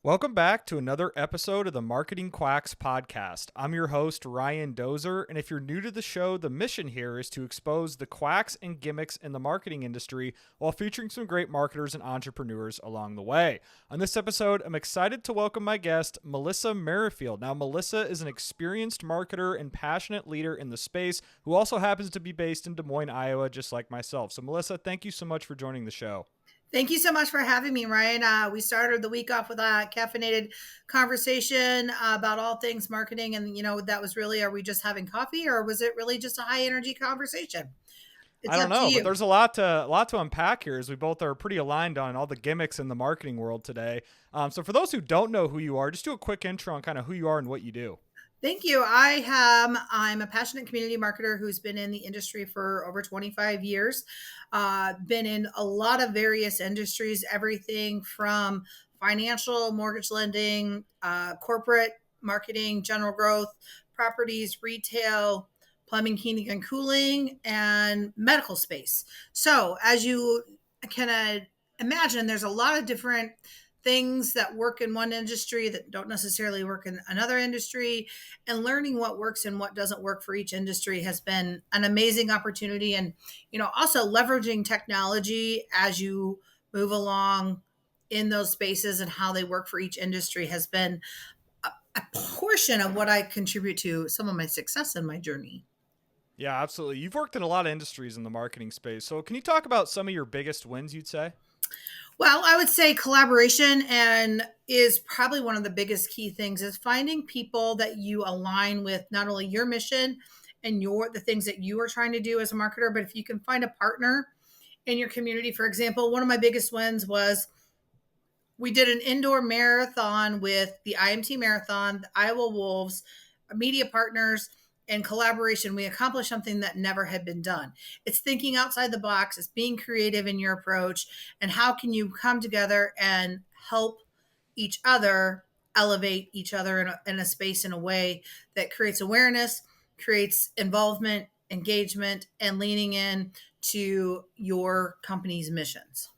Welcome back to another episode of the Marketing Quacks podcast. I'm your host, Ryan Dozer, and if you're new to the show, the mission here is to expose the quacks and gimmicks in the marketing industry while featuring some great marketers and entrepreneurs along the way. On this episode, I'm excited to welcome my guest, Melissa Merrifield. Now, Melissa is an experienced marketer and passionate leader in the space who also happens to be based in Des Moines, Iowa, just like myself. So, Melissa, thank you so much for joining the show. Thank you so much for having me, Ryan. We started the week off with a caffeinated conversation about all things marketing. And, that was really, are we just having coffee or was it really just a high energy conversation? I It's don't up to know, but you. there's a lot to unpack here as we both are pretty aligned on all the gimmicks in the marketing world today. So for those who don't know who you are, just do a quick intro on kind of who you are and what you do. Thank you. I'm a passionate community marketer who's been in the industry for over 25 years. Been in a lot of various industries, everything from financial, mortgage lending, corporate marketing, general growth, properties, retail, plumbing, heating and cooling, and medical space. So as you can imagine, there's a lot of different things that work in one industry that don't necessarily work in another industry, and learning what works and what doesn't work for each industry has been an amazing opportunity. And also leveraging technology as you move along in those spaces and how they work for each industry has been a portion of what I contribute to some of my success in my journey. Yeah, absolutely. You've worked in a lot of industries in the marketing space. So can you talk about some of your biggest wins, you'd say? Well, I would say collaboration and is probably one of the biggest key things is finding people that you align with, not only your mission and the things that you are trying to do as a marketer, but if you can find a partner in your community. For example, one of my biggest wins was we did an indoor marathon with the IMT Marathon, the Iowa Wolves, media partners, and collaboration. We accomplished something that never had been done. It's thinking outside the box, it's being creative in your approach, and how can you come together and help each other elevate each other in a space in a way that creates awareness, creates involvement, engagement, and leaning in to your company's missions.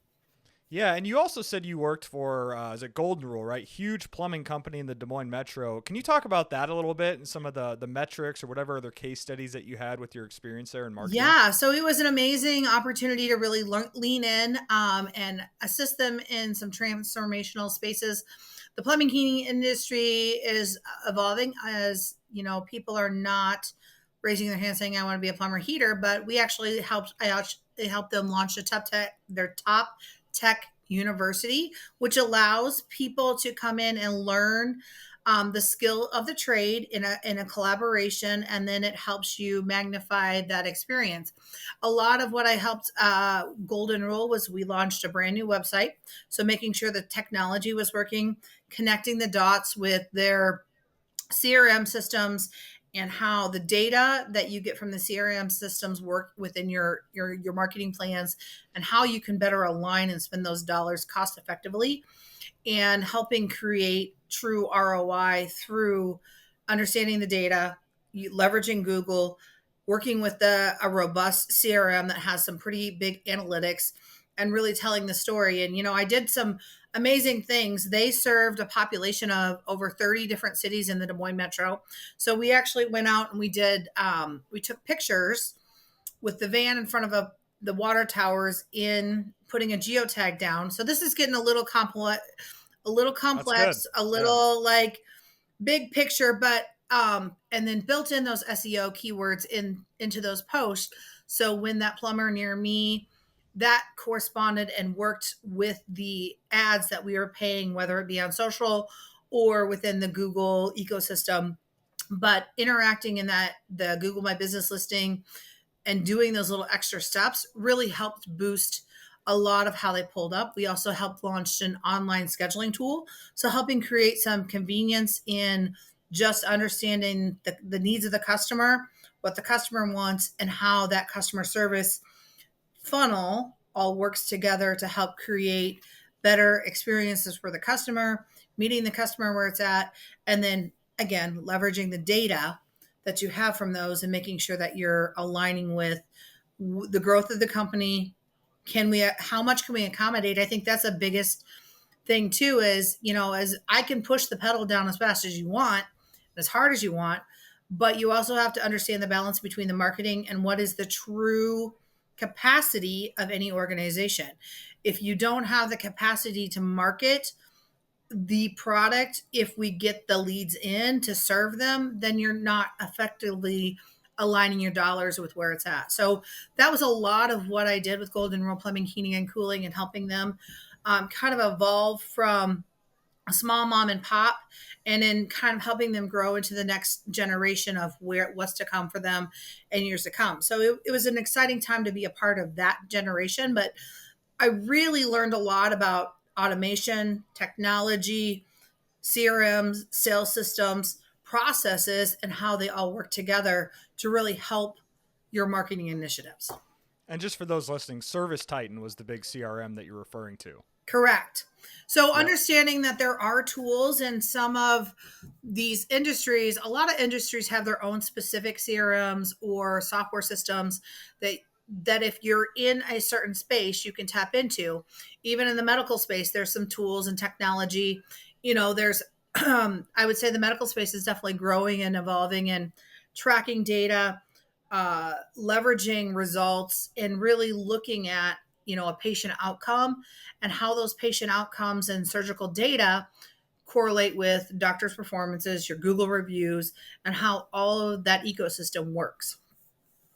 Yeah, and you also said you worked for, is it Golden Rule, right? Huge plumbing company in the Des Moines Metro. Can you talk about that a little bit and some of the metrics or whatever other case studies that you had with your experience there in marketing? Yeah, so it was an amazing opportunity to really lean in and assist them in some transformational spaces. The plumbing heating industry is evolving as people are not raising their hand saying I want to be a plumber heater, but we actually helped them launch their top tech university, which allows people to come in and learn the skill of the trade in a collaboration, and then it helps you magnify that experience. A lot of what I helped Golden Rule was we launched a brand new website, so making sure the technology was working, connecting the dots with their CRM systems, and how the data that you get from the CRM systems work within your marketing plans, and how you can better align and spend those dollars cost effectively, and helping create true ROI through understanding the data, leveraging Google, working with a robust CRM that has some pretty big analytics, and really telling the story. And, I did some amazing things. They served a population of over 30 different cities in the Des Moines Metro. So we actually went out and we took pictures with the van in front of the water towers in putting a geotag down. So this is getting a little That's good. complex, a Yeah. little like big picture, but and then built in those SEO keywords into those posts. So when that plumber near me, that corresponded and worked with the ads that we were paying, whether it be on social or within the Google ecosystem. But interacting in the Google My Business listing and doing those little extra steps really helped boost a lot of how they pulled up. We also helped launch an online scheduling tool. So helping create some convenience in just understanding the needs of the customer, what the customer wants, and how that customer service funnel all works together to help create better experiences for the customer, meeting the customer where it's at, and then again, leveraging the data that you have from those and making sure that you're aligning with the growth of the company. How much can we accommodate? I think that's the biggest thing too is, as I can push the pedal down as fast as you want, as hard as you want, but you also have to understand the balance between the marketing and what is the true capacity of any organization. If you don't have the capacity to market the product, if we get the leads in to serve them, then you're not effectively aligning your dollars with where it's at. So that was a lot of what I did with Golden Rule Plumbing, Heating, and Cooling, and helping them kind of evolve from a small mom and pop, and then kind of helping them grow into the next generation of what's to come for them in years to come. So it was an exciting time to be a part of that generation. But I really learned a lot about automation, technology, CRMs, sales systems, processes, and how they all work together to really help your marketing initiatives. And just for those listening, Service Titan was the big CRM that you're referring to. Correct. So Yep. understanding that there are tools in some of these industries, a lot of industries have their own specific CRMs or software systems that if you're in a certain space, you can tap into. Even in the medical space, there's some tools and technology. There's I would say the medical space is definitely growing and evolving and tracking data, leveraging results, and really looking at a patient outcome and how those patient outcomes and surgical data correlate with doctors' performances, your Google reviews, and how all of that ecosystem works.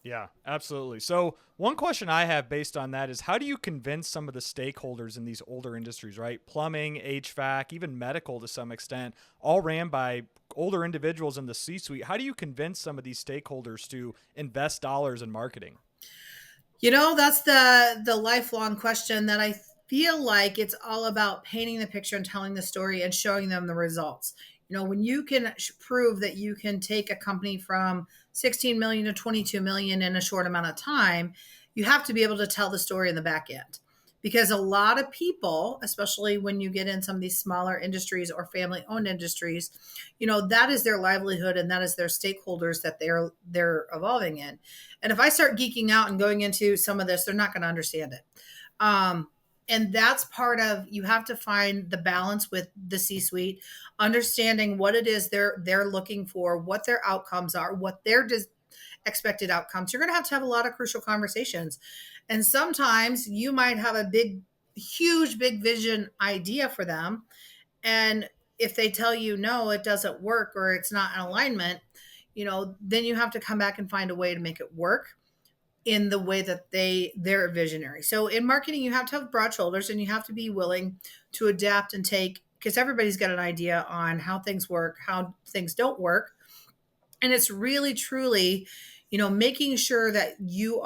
Yeah, absolutely. So, one question I have based on that is how do you convince some of the stakeholders in these older industries, right? Plumbing, HVAC, even medical to some extent, all ran by older individuals in the C suite. How do you convince some of these stakeholders to invest dollars in marketing? That's the lifelong question that I feel like it's all about painting the picture and telling the story and showing them the results. When you can prove that you can take a company from 16 million to 22 million in a short amount of time, you have to be able to tell the story in the back end. Because a lot of people, especially when you get in some of these smaller industries or family owned industries, that is their livelihood and that is their stakeholders that they're evolving in. And if I start geeking out and going into some of this, they're not going to understand it. And that's part of, you have to find the balance with the C-suite, understanding what it is they're looking for, what their outcomes are, what their expected outcomes. You're going to have a lot of crucial conversations. And sometimes you might have a huge vision idea for them. And if they tell you, no, it doesn't work, or it's not in alignment, then you have to come back and find a way to make it work in the way that they're visionary. So in marketing, you have to have broad shoulders and you have to be willing to adapt and take, because everybody's got an idea on how things work, how things don't work. And it's really, truly, making sure that you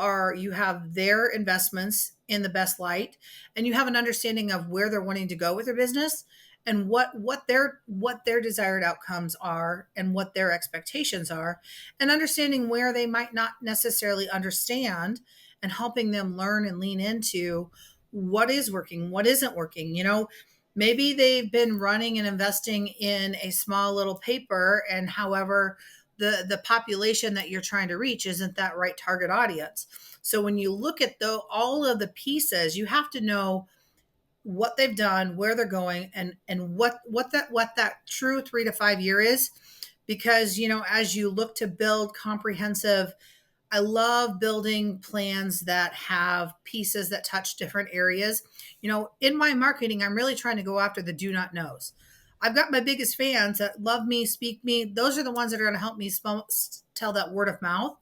have their investments in the best light, and you have an understanding of where they're wanting to go with their business and what their desired outcomes are and what their expectations are, and understanding where they might not necessarily understand, and helping them learn and lean into what is working, what isn't working. Maybe they've been running and investing in a small little paper, and however the population that you're trying to reach isn't that right target audience. So when you look at all of the pieces, you have to know what they've done, where they're going, and what that true 3 to 5 year is. Because as you look to build comprehensive, I love building plans that have pieces that touch different areas. In my marketing, I'm really trying to go after the do not knows. I've got my biggest fans that love me, speak me. Those are the ones that are going to help me tell that word of mouth.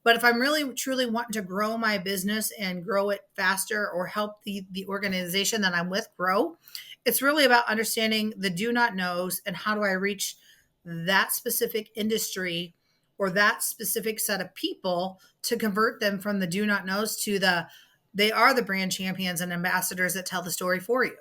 But if I'm really truly wanting to grow my business and grow it faster, or help the organization that I'm with grow, it's really about understanding the do not knows and how do I reach that specific industry or that specific set of people to convert them from the do not knows to they are the brand champions and ambassadors that tell the story for you.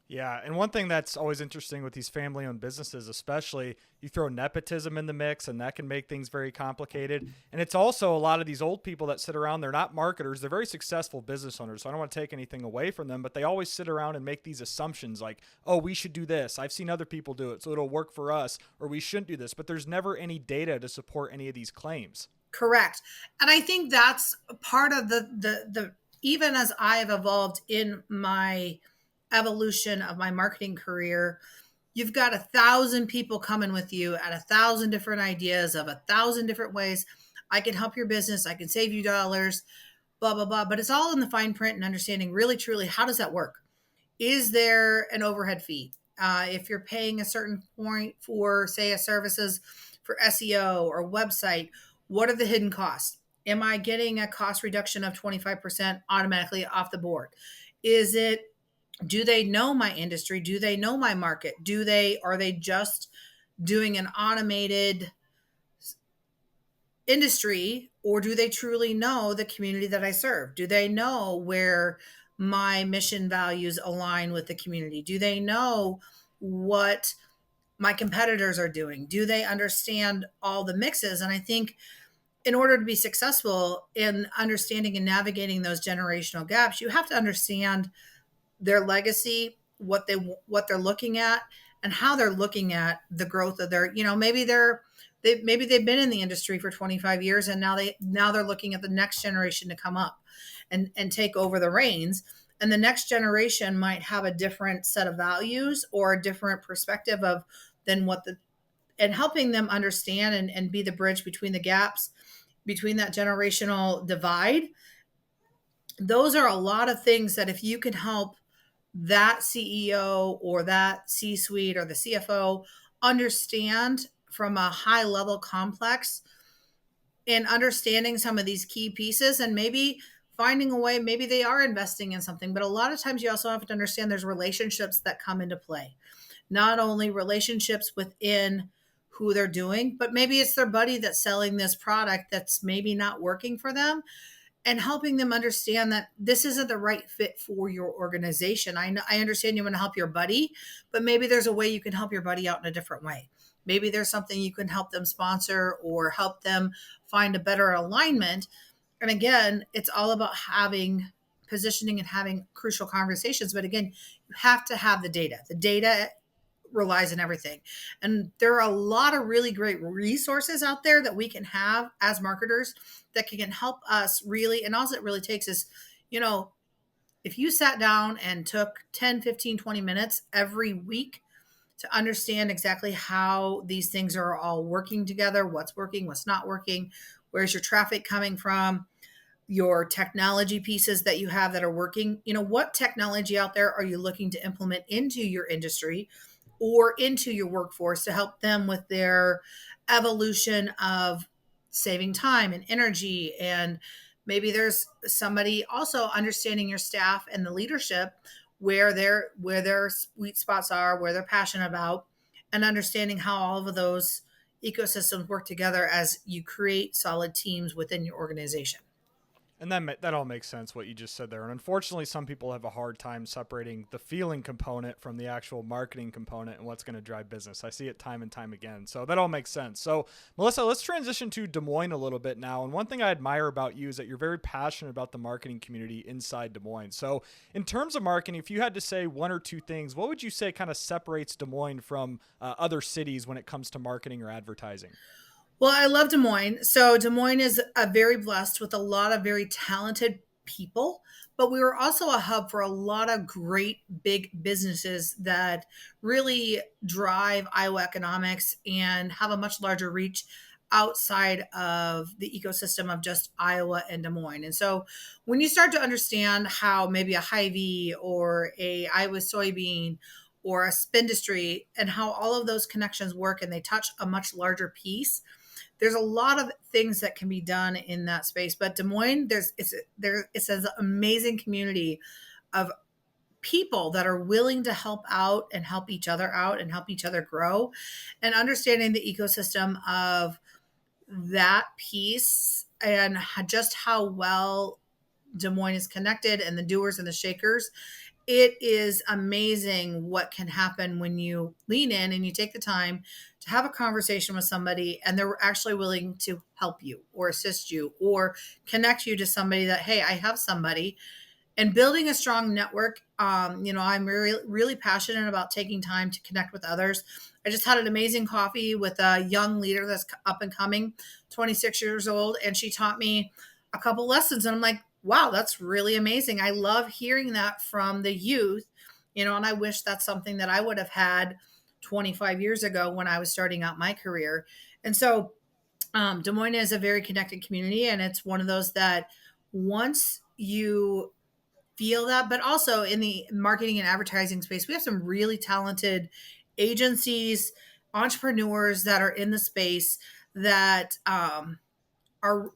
Yeah, and one thing that's always interesting with these family-owned businesses, especially, you throw nepotism in the mix, and that can make things very complicated. And it's also a lot of these old people that sit around, they're not marketers, they're very successful business owners, so I don't want to take anything away from them, but they always sit around and make these assumptions like, oh, we should do this, I've seen other people do it, so it'll work for us, or we shouldn't do this, but there's never any data to support any of these claims. Correct. And I think that's part of the even as I have evolved in my evolution of my marketing career, you've got 1,000 people coming with you at 1,000 different ideas of 1,000 different ways. I can help your business. I can save you dollars, blah, blah, blah. But it's all in the fine print and understanding really, truly, how does that work? Is there an overhead fee? If you're paying a certain point for, say, a services for SEO or website, what are the hidden costs? Am I getting a cost reduction of 25% automatically off the board? Is it, do they know my industry? Do they know my market? Are they just doing an automated industry, or do they truly know the community that I serve? Do they know where my mission values align with the community? Do they know what my competitors are doing? Do they understand all the mixes? And I think in order to be successful in understanding and navigating those generational gaps, you have to understand their legacy, what they're looking at, and how they're looking at the growth of their, maybe they've been in the industry for 25 years, and now they're looking at the next generation to come up and take over the reins. And the next generation might have a different set of values or a different perspective of than what the and helping them understand and be the bridge between the gaps between that generational divide. Those are a lot of things that if you can help that CEO or that C suite or the CFO understand from a high level complex and understanding some of these key pieces, and maybe finding a way, maybe they are investing in something, but a lot of times you also have to understand there's relationships that come into play. Not only relationships within who they're doing, but maybe it's their buddy that's selling this product that's maybe not working for them, and helping them understand that this isn't the right fit for your organization. I understand you want to help your buddy, but maybe there's a way you can help your buddy out in a different way. Maybe there's something you can help them sponsor or help them find a better alignment. And again, it's all about having positioning and having crucial conversations. But again, you have to have the data. The data relies on everything. And there are a lot of really great resources out there that we can have as marketers that can help us really. And all it really takes is, you know, if you sat down and took 10, 15, 20 minutes every week to understand exactly how these things are all working together, what's working, what's not working, where's your traffic coming from, your technology pieces that you have that are working, what technology out there are you looking to implement into your industry or into your workforce to help them with their evolution of saving time and energy. And maybe there's somebody also understanding your staff and the leadership, where their sweet spots are, where they're passionate about, and understanding how all of those ecosystems work together as you create solid teams within your organization. And that all makes sense what you just said there. And unfortunately, some people have a hard time separating the feeling component from the actual marketing component and what's going to drive business. I see it time and time again. So that all makes sense. So, Melissa, let's transition to Des Moines a little bit now. And one thing I admire about you is that you're very passionate about the marketing community inside Des Moines. So, in terms of marketing, if you had to say one or two things, what would you say kind of separates Des Moines from other cities when it comes to marketing or advertising? Well, I love Des Moines. So Des Moines is very blessed with a lot of very talented people, but we were also a hub for a lot of great big businesses that really drive Iowa economics and have a much larger reach outside of the ecosystem of just Iowa and Des Moines. And so when you start to understand how maybe a Hy-Vee or a Iowa soybean or a spindustry and how all of those connections work and they touch a much larger piece, there's a lot of things that can be done in that space. But Des Moines, it's an amazing community of people that are willing to help out and help each other out and help each other grow, and understanding the ecosystem of that piece and just how well Des Moines is connected and the doers and the shakers. It is amazing what can happen when you lean in and you take the time to have a conversation with somebody and they're actually willing to help you or assist you or connect you to somebody that, hey, I have somebody. And building a strong network. I'm really passionate about taking time to connect with others. I just had an amazing coffee with a young leader that's up and coming, 26 years old, and she taught me a couple lessons. And I'm like, wow, that's really amazing. I love hearing that from the youth and I wish that's something that I would have had 25 years ago when I was starting out my career. And so Des Moines is a very connected community, and it's one of those that once you feel that, but also in the marketing and advertising space, we have some really talented agencies, entrepreneurs that are in the space that are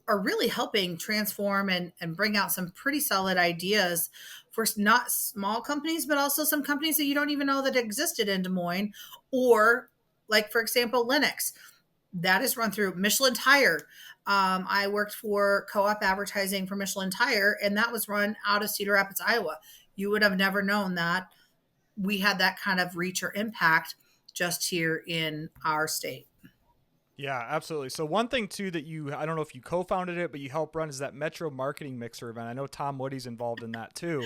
really helping transform and bring out some pretty solid ideas for not small companies, but also some companies that you don't even know that existed in Des Moines, or like, for example, Linux that is run through Michelin Tire. I worked for co-op advertising for Michelin Tire, and that was run out of Cedar Rapids, Iowa. You would have never known that we had that kind of reach or impact just here in our state. Yeah, absolutely. So one thing too that I don't know if you co-founded it, but you help run is that Metro Marketing Mixer event. I know Tom Woody's involved in that too.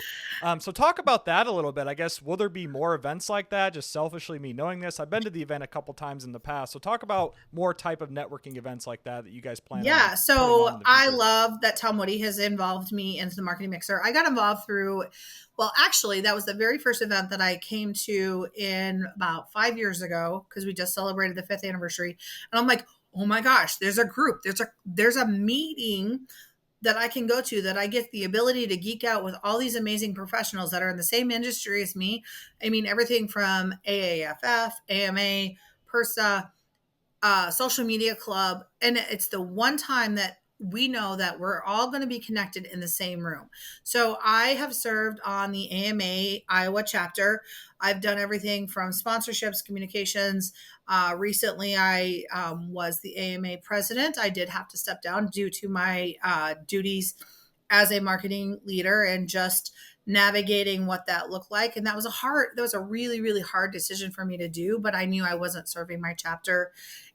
So talk about that a little bit. I guess, will there be more events like that? Just selfishly me knowing this, I've been to the event a couple times in the past. So talk about more type of networking events like that you guys plan on Yeah, putting on so in the I future. love that Tom Woody has involved me into the marketing mixer. I got involved through, well, actually, that was the very first event that I came to in about 5 years ago because we just celebrated the fifth anniversary, and I'm like, oh my gosh, there's a group, there's a meeting that I can go to that I get the ability to geek out with all these amazing professionals that are in the same industry as me. I mean, everything from AAFF, AMA, PERSA, social media club, and it's the one time that we know that we're all going to be connected in the same room. So I have served on the AMA Iowa chapter. I've done everything from sponsorships, communications. Recently, I was the AMA president. I did have to step down due to my duties as a marketing leader and just navigating what that looked like. And that was a really, really hard decision for me to do, but I knew I wasn't serving my chapter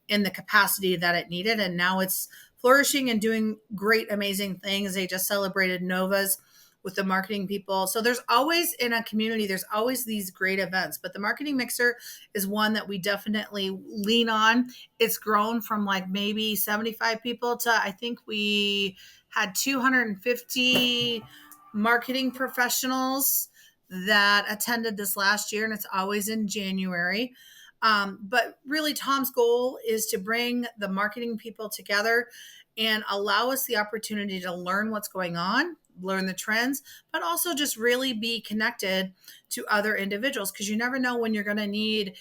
in the capacity that it needed. And now it's flourishing and doing great, amazing things. They just celebrated Novas with the marketing people. So there's always in a community, there's always these great events, but the marketing mixer is one that we definitely lean on. It's grown from like maybe 75 people to, I think we had 250 marketing professionals that attended this last year, and it's always in January. But really, Tom's goal is to bring the marketing people together and allow us the opportunity to learn what's going on, learn the trends, but also just really be connected to other individuals, because you never know when you're going to need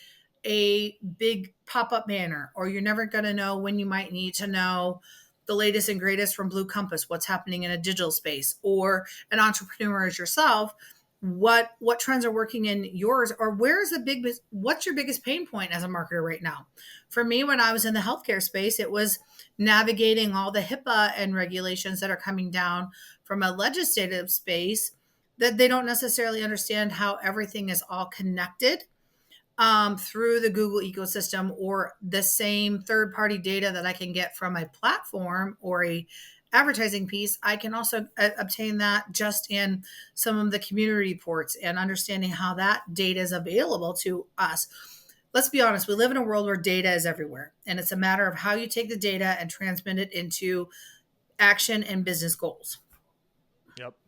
a big pop-up banner, or you're never going to know when you might need to know the latest and greatest from Blue Compass, what's happening in a digital space, or an entrepreneur as yourself, what trends are working in yours, or what's your biggest pain point as a marketer right now. For me, when I was in the healthcare space, it was navigating all the HIPAA and regulations that are coming down from a legislative space, that they don't necessarily understand how everything is all connected through the Google ecosystem, or the same third party data that I can get from a platform or a advertising piece. I can also obtain that just in some of the community reports, and understanding how that data is available to us. Let's be honest, we live in a world where data is everywhere, and it's a matter of how you take the data and transmit it into action and business goals.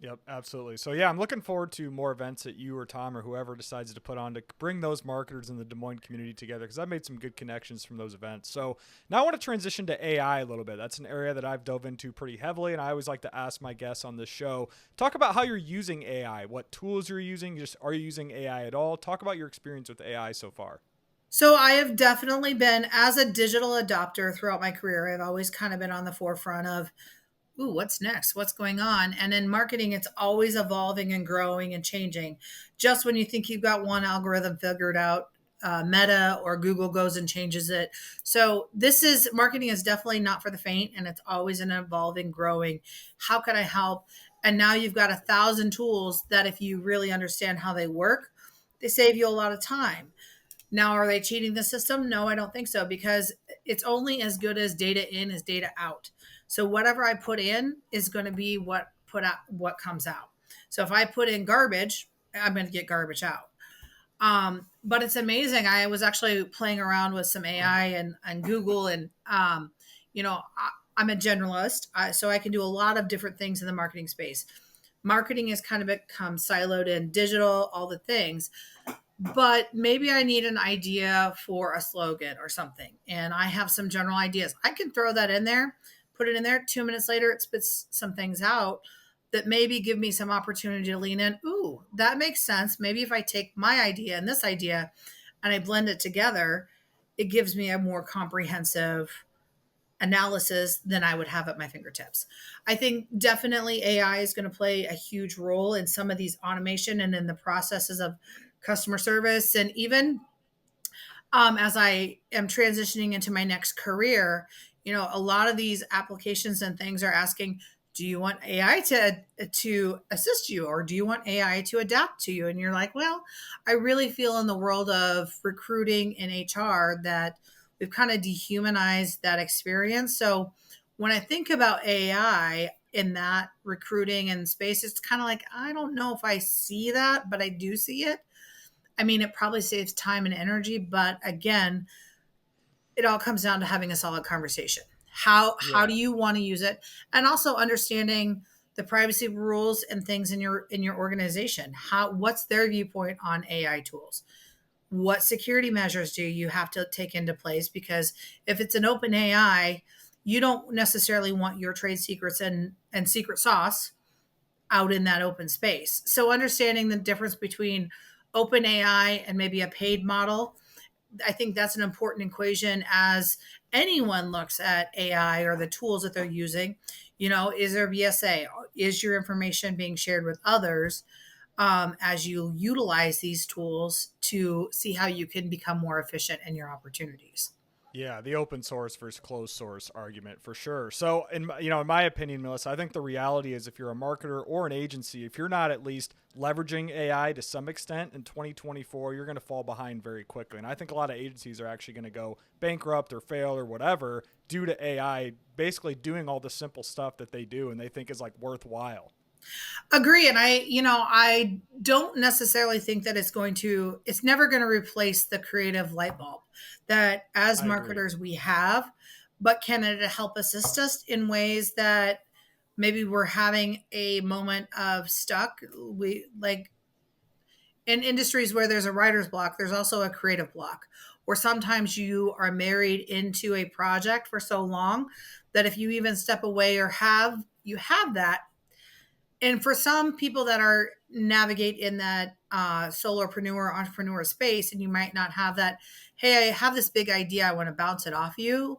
Yep, absolutely. So yeah, I'm looking forward to more events that you or Tom or whoever decides to put on to bring those marketers in the Des Moines community together, because I've made some good connections from those events. So now I want to transition to AI a little bit. That's an area that I've dove into pretty heavily, and I always like to ask my guests on this show, talk about how you're using AI, what tools you're using, just are you using AI at all? Talk about your experience with AI so far. So I have definitely been, as a digital adopter throughout my career, I've always kind of been on the forefront of, ooh, what's next? What's going on? And in marketing, it's always evolving and growing and changing. Just when you think you've got one algorithm figured out, Meta or Google goes and changes it. So marketing is definitely not for the faint, and it's always an evolving, growing. How can I help? And now you've got 1,000 tools that, if you really understand how they work, they save you a lot of time. Now, are they cheating the system? No, I don't think so, because it's only as good as data in as data out. So whatever I put in is going to be what comes out. So if I put in garbage, I'm going to get garbage out. But it's amazing. I was actually playing around with some AI and Google, and I'm a generalist, so I can do a lot of different things in the marketing space. marketing has kind of become siloed in digital, all the things. But maybe I need an idea for a slogan or something. And I have some general ideas. I can throw that in there, put it in there. 2 minutes later, it spits some things out that maybe give me some opportunity to lean in. Ooh, that makes sense. Maybe if I take my idea and this idea and I blend it together, it gives me a more comprehensive analysis than I would have at my fingertips. I think definitely AI is going to play a huge role in some of these automation and in the processes of customer service. And even as I am transitioning into my next career, a lot of these applications and things are asking, do you want AI to assist you, or do you want AI to adapt to you? And you're like, well, I really feel in the world of recruiting and HR that we've kind of dehumanized that experience. So when I think about AI in that recruiting and space, it's kind of like, I don't know if I see that, but I do see it. I mean, it probably saves time and energy, but again, it all comes down to having a solid conversation. How Yeah. do you want to use it? And also understanding the privacy rules and things in your organization. What's their viewpoint on AI tools? What security measures do you have to take into place? Because if it's an open AI, you don't necessarily want your trade secrets and secret sauce out in that open space. So understanding the difference between open AI and maybe a paid model, I think that's an important equation as anyone looks at AI or the tools that they're using. Is there BSA? Is your information being shared with others as you utilize these tools to see how you can become more efficient in your opportunities? Yeah, the open source versus closed source argument for sure. So, in my opinion, Melissa, I think the reality is if you're a marketer or an agency, if you're not at least leveraging AI to some extent in 2024, you're going to fall behind very quickly. And I think a lot of agencies are actually going to go bankrupt or fail or whatever due to AI basically doing all the simple stuff that they do and they think is like worthwhile. Agree. And I don't necessarily think that it's never going to replace the creative light bulb that as I agree. marketers we have, but can it help assist us in ways that maybe we're having a moment of stuck? We like in industries where there's a writer's block, there's also a creative block, or sometimes you are married into a project for so long that if you even step away or you have that. And for some people that are navigate in that solopreneur entrepreneur space, and you might not have that, hey, I have this big idea, I want to bounce it off you.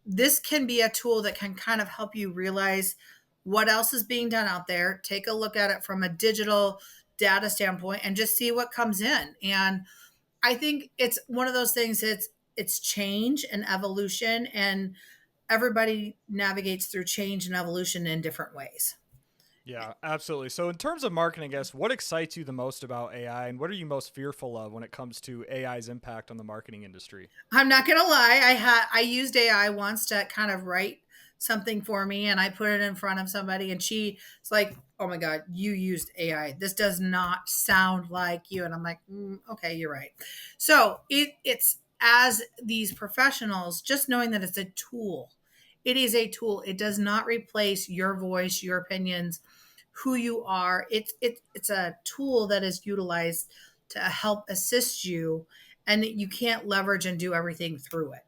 This can be a tool that can kind of help you realize what else is being done out there, take a look at it from a digital data standpoint, and just see what comes in. And I think it's one of those things. It's change and evolution, and everybody navigates through change and evolution in different ways. Yeah, absolutely. So, in terms of marketing, I guess, what excites you the most about AI and what are you most fearful of when it comes to AI's impact on the marketing industry? I'm not gonna lie. I used AI once to kind of write something for me, and I put it in front of somebody, and she's like, "Oh my god, you used AI. This does not sound like you." And I'm like, "Okay, you're right." So it's as these professionals, just knowing that it's a tool. It is a tool. It does not replace your voice, your opinions, who you are. It's a tool that is utilized to help assist you, and you can't leverage and do everything through it.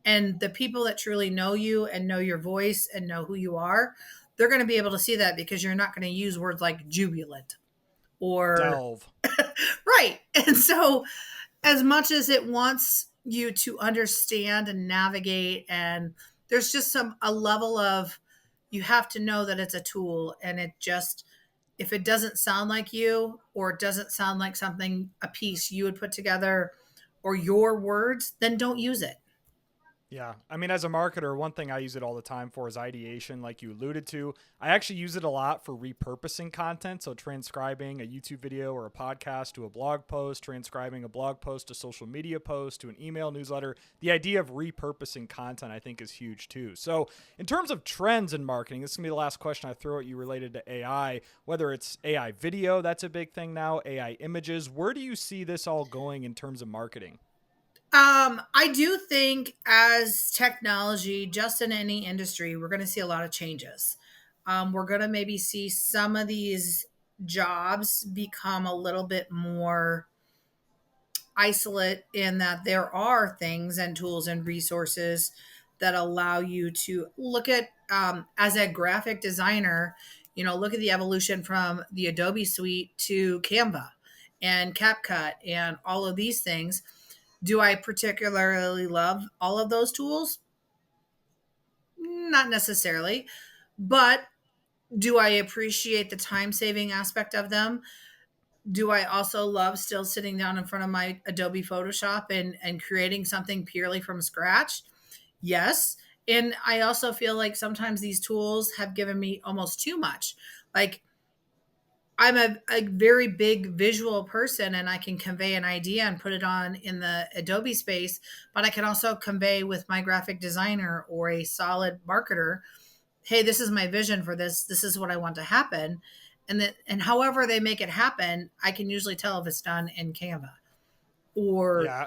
And the people that truly know you and know your voice and know who you are, they're going to be able to see that because you're not going to use words like jubilant or Delve. right. And so, as much as it wants you to understand and navigate, and there's just a level of you have to know that it's a tool, and it just if it doesn't sound like you, or it doesn't sound like something a piece you would put together or your words, then don't use it. Yeah. I mean, as a marketer, one thing I use it all the time for is ideation, like you alluded to. I actually use it a lot for repurposing content. So, transcribing a YouTube video or a podcast to a blog post, transcribing a blog post to social media post to an email newsletter. The idea of repurposing content, I think, is huge too. So, in terms of trends in marketing, this is going to be the last question I throw at you related to AI, whether it's AI video, that's a big thing now, AI images. Where do you see this all going in terms of marketing? I do think as technology, just in any industry, we're going to see a lot of changes. we're going to maybe see some of these jobs become a little bit more isolate in that there are things and tools and resources that allow you to look at, as a graphic designer, look at the evolution from the Adobe suite to Canva and CapCut and all of these things. Do I particularly love all of those tools? Not necessarily, but do I appreciate the time saving aspect of them? Do I also love still sitting down in front of my Adobe Photoshop and creating something purely from scratch? Yes. And I also feel like sometimes these tools have given me almost too much. Like, I'm a very big visual person and I can convey an idea and put it on in the Adobe space, but I can also convey with my graphic designer or a solid marketer, hey, this is my vision for this. This is what I want to happen. And however they make it happen, I can usually tell if it's done in Canva or Yeah.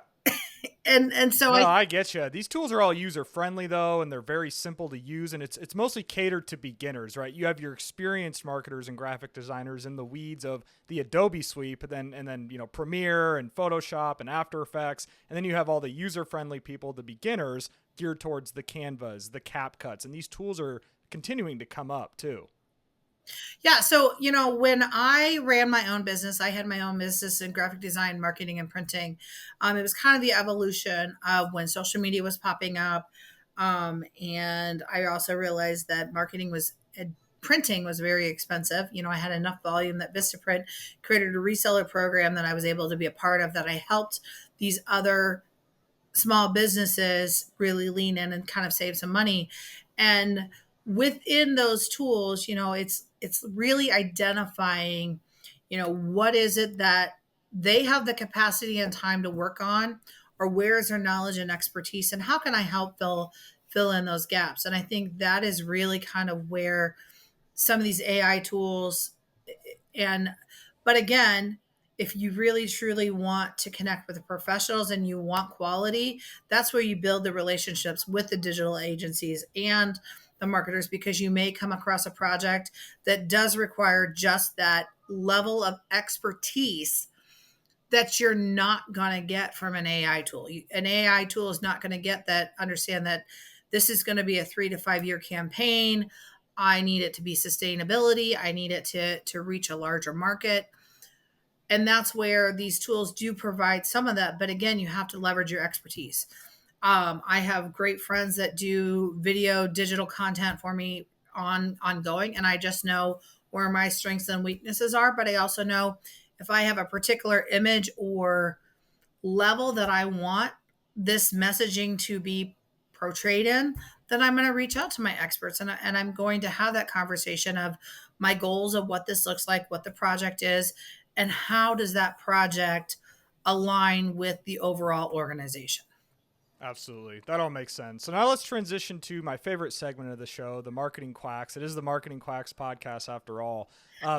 and so No, I I get you. These tools are all user friendly though, and they're very simple to use, and it's mostly catered to beginners, right? You have your experienced marketers and graphic designers in the weeds of the Adobe suite, but then Premiere and Photoshop and After Effects, and then you have all the user friendly people, the beginners, geared towards the Canvas, the CapCuts, and these tools are continuing to come up too. Yeah. So, when I ran my own business, I had my own business in graphic design, marketing, and printing. It was kind of the evolution of when social media was popping up. And I also realized that printing was very expensive. I had enough volume that Vistaprint created a reseller program that I was able to be a part of, that I helped these other small businesses really lean in and kind of save some money. And within those tools, it's really identifying, what is it that they have the capacity and time to work on, or where is their knowledge and expertise, and how can I help fill in those gaps. And I think that is really kind of where some of these AI tools, and but again, if you really truly want to connect with the professionals and you want quality, that's where you build the relationships with the digital agencies and the marketers, because you may come across a project that does require just that level of expertise that you're not going to get from an AI tool. An AI tool is not going to get that, understand that this is going to be a 3 to 5 year campaign. I need it to be sustainability. I need it to reach a larger market. And that's where these tools do provide some of that. But again, you have to leverage your expertise. I have great friends that do video, digital content for me ongoing, and I just know where my strengths and weaknesses are. But I also know if I have a particular image or level that I want this messaging to be portrayed in, then I'm going to reach out to my experts, and I'm going to have that conversation of my goals of what this looks like, what the project is, and how does that project align with the overall organization. Absolutely. That all makes sense. So now let's transition to my favorite segment of the show, the Marketing Quacks. It is the Marketing Quacks podcast after all.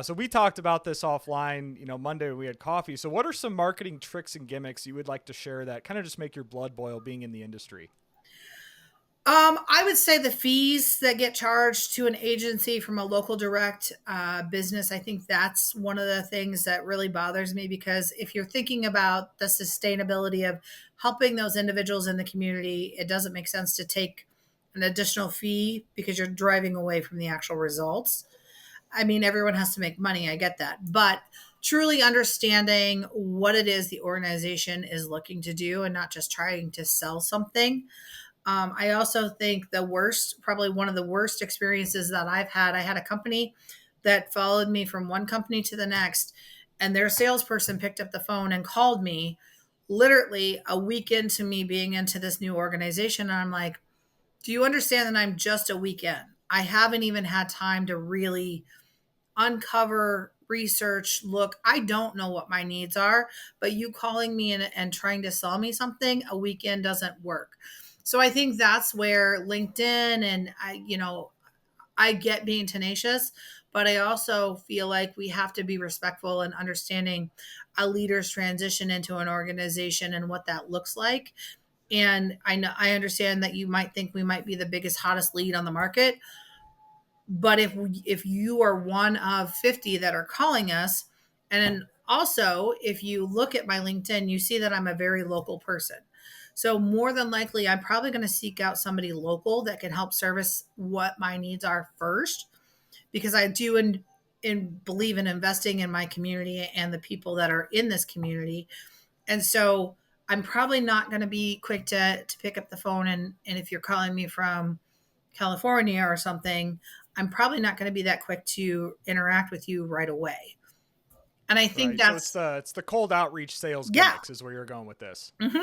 So we talked about this offline, Monday we had coffee. So what are some marketing tricks and gimmicks you would like to share that kind of just make your blood boil being in the industry? I would say the fees that get charged to an agency from a local direct business, I think that's one of the things that really bothers me, because if you're thinking about the sustainability of helping those individuals in the community, it doesn't make sense to take an additional fee because you're driving away from the actual results. I mean, everyone has to make money. I get that. But truly understanding what it is the organization is looking to do and not just trying to sell something. I also think probably one of the worst experiences that I had a company that followed me from one company to the next, and their salesperson picked up the phone and called me literally a week into me being into this new organization. And I'm like, do you understand that I'm just a week in? I haven't even had time to really uncover, research, look. I don't know what my needs are, but you calling me and trying to sell me something a weekend doesn't work. So I think that's where LinkedIn, and I get being tenacious, but I also feel like we have to be respectful and understanding a leader's transition into an organization and what that looks like. And I understand that you might think we might be the biggest, hottest lead on the market, But if you are one of 50 that are calling us, and then also if you look at my LinkedIn, you see that I'm a very local person. So more than likely, I'm probably going to seek out somebody local that can help service what my needs are first, because I do believe in investing in my community and the people that are in this community. And so I'm probably not going to be quick to pick up the phone. And if you're calling me from California or something, I'm probably not going to be that quick to interact with you right away. And I think Right. So that's, it's the cold outreach sales yeah. gimmicks is where you're going with this. Hmm.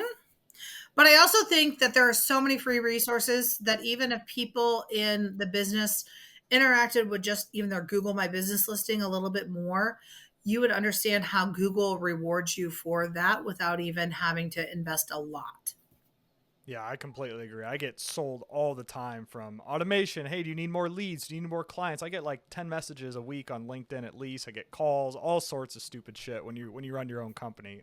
But I also think that there are so many free resources that even if people in the business interacted with just even their Google My Business listing a little bit more, you would understand how Google rewards you for that without even having to invest a lot. Yeah, I completely agree. I get sold all the time from automation. Hey, do you need more leads? Do you need more clients? I get like 10 messages a week on LinkedIn at least. I get calls, all sorts of stupid shit when you run your own company.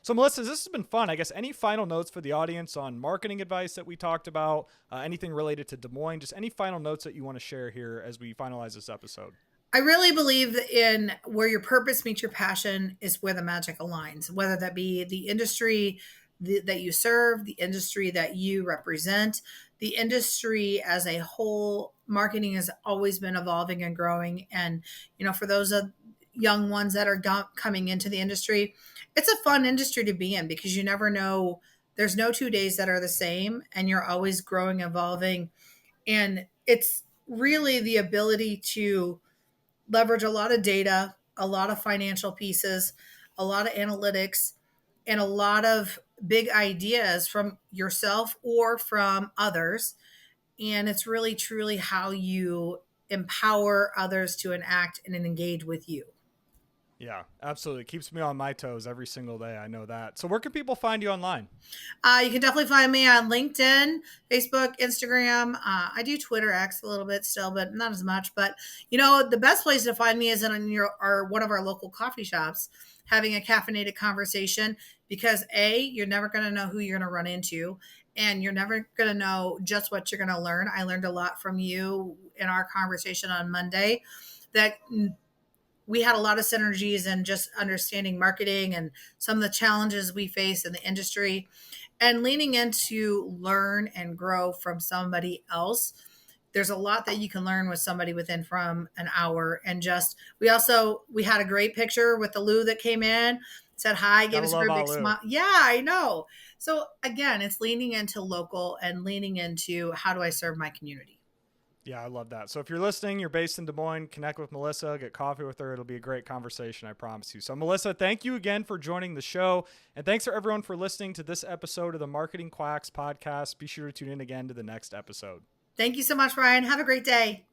So Melissa, this has been fun. I guess any final notes for the audience on marketing advice that we talked about, anything related to Des Moines, just any final notes that you want to share here as we finalize this episode? I really believe in where your purpose meets your passion is where the magic aligns, whether that be the industry that you serve, the industry that you represent, the industry as a whole. Marketing has always been evolving and growing. And, for those of young ones that are coming into the industry, it's a fun industry to be in because you never know. There's no 2 days that are the same, and you're always growing, evolving. And it's really the ability to leverage a lot of data, a lot of financial pieces, a lot of analytics, and a lot of big ideas from yourself or from others. And it's really truly how you empower others to enact and engage with you. Yeah, absolutely. It keeps me on my toes every single day. I know that. So where can people find you online? You can definitely find me on LinkedIn, Facebook, Instagram. I do Twitter X a little bit still, but not as much. But the best place to find me is in one of our local coffee shops, having a caffeinated conversation. Because you're never going to know who you're going to run into, and you're never going to know just what you're going to learn. I learned a lot from you in our conversation on Monday. That we had a lot of synergies and just understanding marketing and some of the challenges we face in the industry, and leaning into learn and grow from somebody else. There's a lot that you can learn with somebody within from an hour. And just we had a great picture with the Lou that came in, said hi, gave Gotta us a very love big Alu. smile. Yeah, I know. So again, it's leaning into local and leaning into how do I serve my community. Yeah, I love that. So if you're listening, you're based in Des Moines, connect with Melissa, get coffee with her. It'll be a great conversation, I promise you. So Melissa, thank you again for joining the show. And thanks for everyone for listening to this episode of the Marketing Quacks podcast. Be sure to tune in again to the next episode. Thank you so much, Ryan. Have a great day.